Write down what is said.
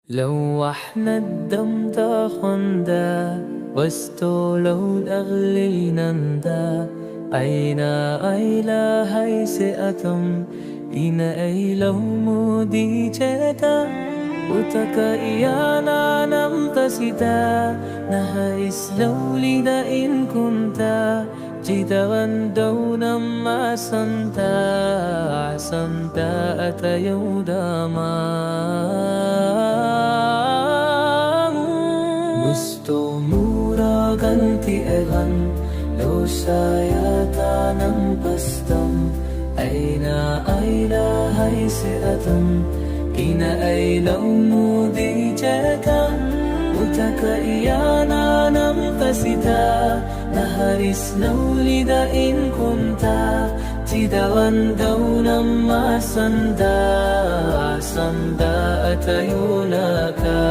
لو احنا الدم تاخندا واستولوا الأغلي نندا أينا أيلا هاي سئتم إنا أيلو مودي جتا utaka iyana nam tasita nahais lawlida in kunta jitawan daw nam asanta asanta atayaw damang gusto mura ganti elan lo sayata ng pastam ay na ay lahay si atam Ina ay laumudi jaka Utaka iyana nam kasita Naharis naulida in kunta Tidawan daw nam masanda Asanda at ayunaka